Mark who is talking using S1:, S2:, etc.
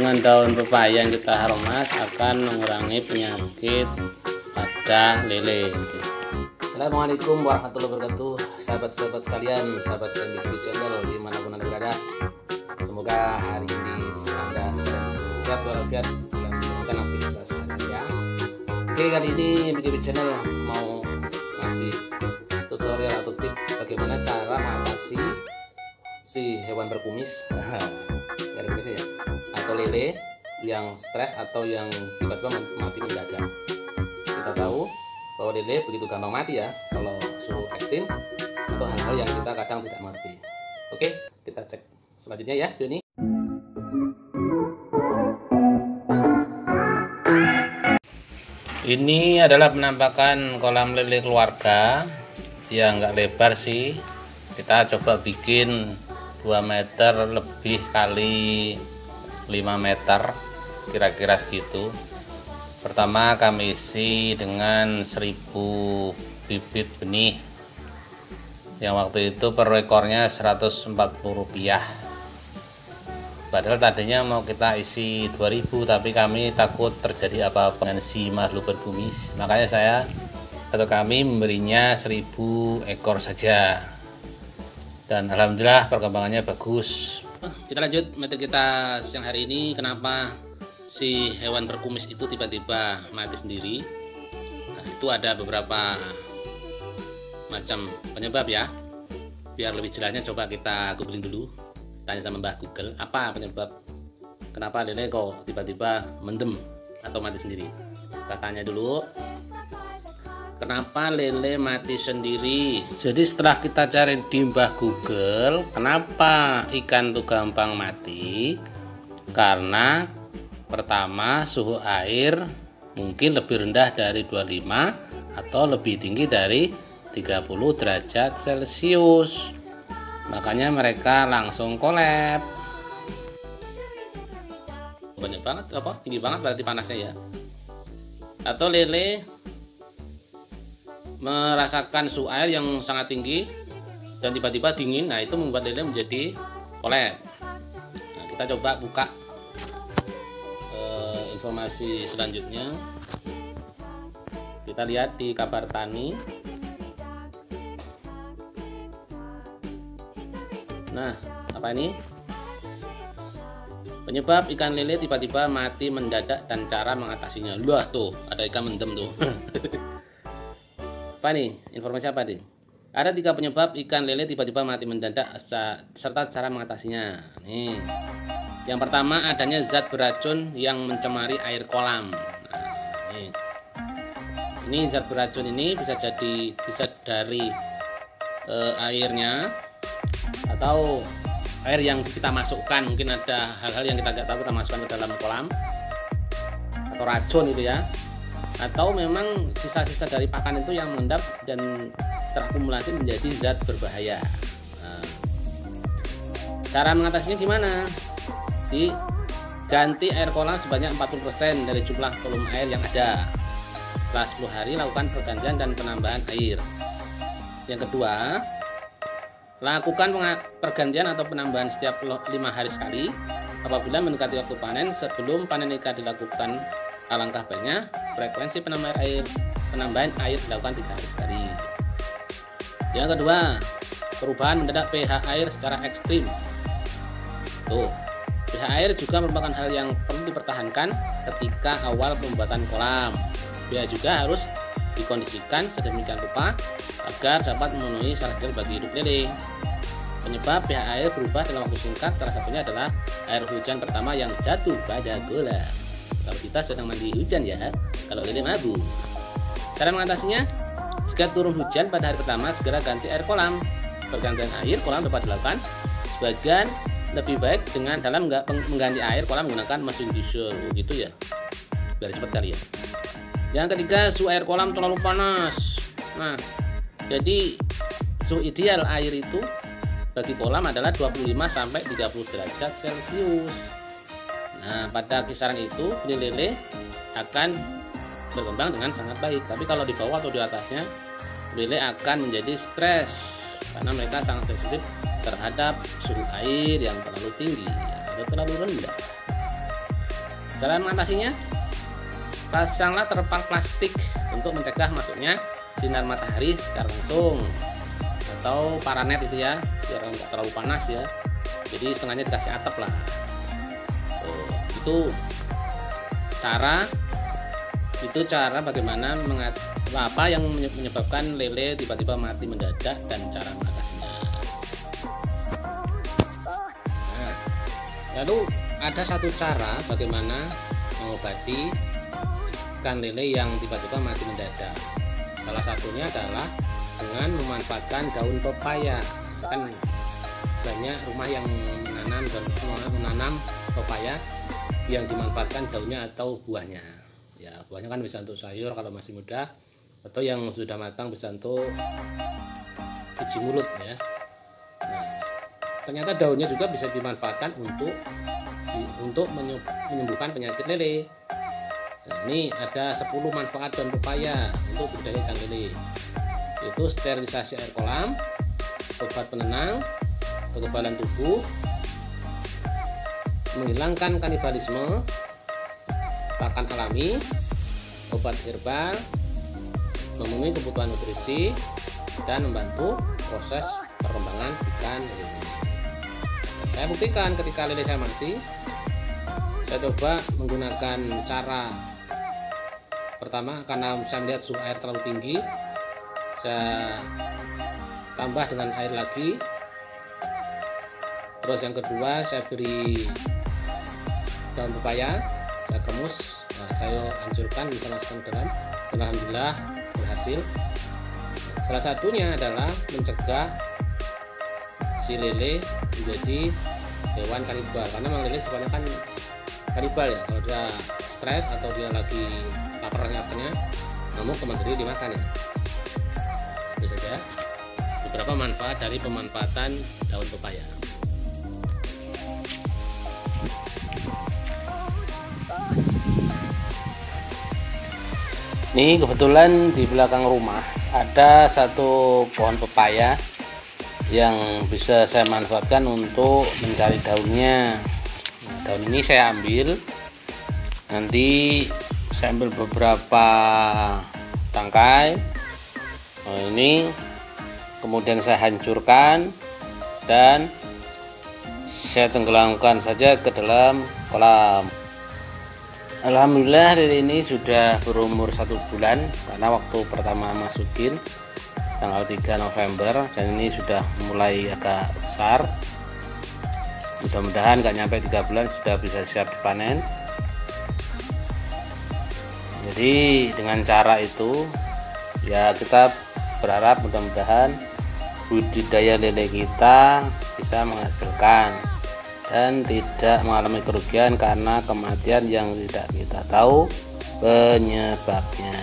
S1: dengan daun pepaya yang kita harumas akan mengurangi penyakit pada lele. Assalamualaikum warahmatullahi wabarakatuh, sahabat-sahabat sekalian, sahabat MBKB channel dimanapun Anda berada. Semoga hari ini Anda sekalian sehat walafiat dan menjalankan aktivitas Anda. Oke, kali ini MBKB channel mau ngasih tutorial atau tip bagaimana cara mengatasi si hewan berkumis ya, atau lele yang stres atau yang tiba-tiba mati mendadak. Kita tahu bahwa lele begitu gampang mati ya kalau suhu ekstrim atau hal-hal yang kita kadang tidak mengerti. Oke, kita cek selanjutnya ya, Doni. Ini adalah penampakan kolam lele keluarga yang nggak lebar sih. Kita coba bikin 2 meter lebih kali 5 meter, kira-kira segitu. Pertama kami isi dengan 1000 bibit benih yang waktu itu per ekornya Rp140. Padahal tadinya mau kita isi 2000, tapi kami takut terjadi apa-apa dengan si makhluk berkumis, makanya saya atau kami memberinya 1000 ekor saja. Dan alhamdulillah perkembangannya bagus. Kita lanjut materi kita siang hari ini. Kenapa si hewan berkumis itu tiba-tiba mati sendiri? Nah, itu ada beberapa macam penyebab ya. Biar lebih jelasnya coba kita googling dulu. Tanya sama Mbah Google, apa penyebab kenapa lele kok tiba-tiba mendem atau mati sendiri? Kita tanya dulu, kenapa lele mati sendiri? Jadi setelah kita cari di Mbah Google, kenapa ikan tuh gampang mati? Karena pertama suhu air mungkin lebih rendah dari 25 atau lebih tinggi dari 30 derajat Celcius. Makanya mereka langsung kolab. Banyak banget apa? Tinggi banget berarti panasnya ya. Atau lele merasakan suhu air yang sangat tinggi dan tiba-tiba dingin. Nah, itu membuat lele menjadi kolab. Nah, kita coba buka informasi selanjutnya. Kita lihat di kabar tani. Nah, apa ini? Penyebab ikan lele tiba-tiba mati mendadak dan cara mengatasinya. Wah, tuh ada ikan mendem tuh. Apa nih? Informasi apa nih? Ada 3 penyebab ikan lele tiba-tiba mati mendadak serta cara mengatasinya. Nih. Yang pertama, adanya zat beracun yang mencemari air kolam. Nah, nih. Ini zat beracun ini bisa dari airnya atau air yang kita masukkan. Mungkin ada hal-hal yang kita tidak tahu kita masukkan ke dalam kolam atau racun itu ya, atau memang sisa-sisa dari pakan itu yang mengendap dan terakumulasi menjadi zat berbahaya. Nah, cara mengatasinya gimana? Diganti air kolam sebanyak 40% dari jumlah volume air yang ada. Setelah 10 hari lakukan pergantian dan penambahan air. Yang kedua, lakukan pergantian atau penambahan setiap 5 hari sekali. Apabila mendekati waktu panen, sebelum panen ikan dilakukan, alangkah baiknya frekuensi penambahan air dilakukan 3 hari sekali. Yang kedua, perubahan mendadak pH air secara ekstrim. Tuh, pH air juga merupakan hal yang perlu dipertahankan ketika awal pembuatan kolam. pH juga harus dikondisikan sedemikian rupa agar dapat memenuhi syarat ideal bagi hidup lele. Penyebab pH air berubah dalam waktu singkat salah satunya adalah air hujan pertama yang jatuh pada kolam. Kalau kita sedang mandi hujan ya, kalau lele mabuk. Cara mengatasinya, jika turun hujan pada hari pertama segera ganti air kolam. Pergantian air kolam dapat dilakukan sebagian lebih baik dengan dalam mengganti air kolam menggunakan mesin diesel gitu ya, biar cepat kali ya. Yang ketiga, suhu air kolam terlalu panas. Nah, jadi suhu ideal air itu bagi kolam adalah 25 sampai 30 derajat Celcius. Nah, pada kisaran itu lele akan berkembang dengan sangat baik. Tapi kalau di bawah atau di atasnya, lele akan menjadi stres karena mereka sangat sensitif terhadap suhu air yang terlalu tinggi atau terlalu rendah. Cara mengatasinya, pasanglah terpal plastik untuk mencegah masuknya sinar matahari secara langsung, atau paranet itu ya, biar nggak terlalu panas ya. Jadi setengahnya dikasih atap lah. Tuh, itu cara bagaimana apa yang menyebabkan lele tiba-tiba mati mendadak dan cara mengatasinya. Nah, lalu ada satu cara bagaimana mengobati ikan lele yang tiba-tiba mati mendadak. Salah satunya adalah dengan memanfaatkan daun pepaya. Kan banyak rumah yang menanam pepaya yang dimanfaatkan daunnya atau buahnya. Ya, buahnya kan bisa untuk sayur kalau masih muda, atau yang sudah matang bisa untuk cuci mulut ya. Nah, ternyata daunnya juga bisa dimanfaatkan untuk menyembuhkan penyakit lele. Nah, ini ada 10 manfaat daun pepaya untuk budidaya ikan lele. Itu sterilisasi air kolam, obat penenang, kekebalan tubuh, menghilangkan kanibalisme, pakan alami, obat herbal, memenuhi kebutuhan nutrisi, dan membantu proses perkembangan ikan lele. Saya buktikan ketika lele saya mati, saya coba menggunakan cara pertama, karena saya melihat suhu air terlalu tinggi, saya tambah dengan air lagi. Terus yang kedua, saya beri daun pepaya, saya kremus, saya hancurkan, bisa masukkan ke dalam, dan alhamdulillah berhasil. Salah satunya adalah mencegah si lele menjadi hewan kanibal, karena memang lele sebenarnya kan kanibal ya. Kalau dia stres atau dia lagi lapar nyatanya, ngamuk teman sendiri dimakan ya. Itu saja beberapa manfaat dari pemanfaatan daun pepaya. Ini kebetulan di belakang rumah ada satu pohon pepaya yang bisa saya manfaatkan untuk mencari daunnya. Nah, daun ini saya ambil, nanti saya ambil beberapa tangkai. Nah, ini kemudian saya hancurkan dan saya tenggelamkan saja ke dalam kolam. Alhamdulillah lele ini sudah berumur 1 bulan, karena waktu pertama masukin tanggal 3 November, dan ini sudah mulai agak besar. Mudah-mudahan nggak nyampe 3 bulan sudah bisa siap dipanen. Jadi dengan cara itu ya kita berharap mudah-mudahan budidaya lele kita bisa menghasilkan dan tidak mengalami kerugian karena kematian yang tidak kita tahu penyebabnya.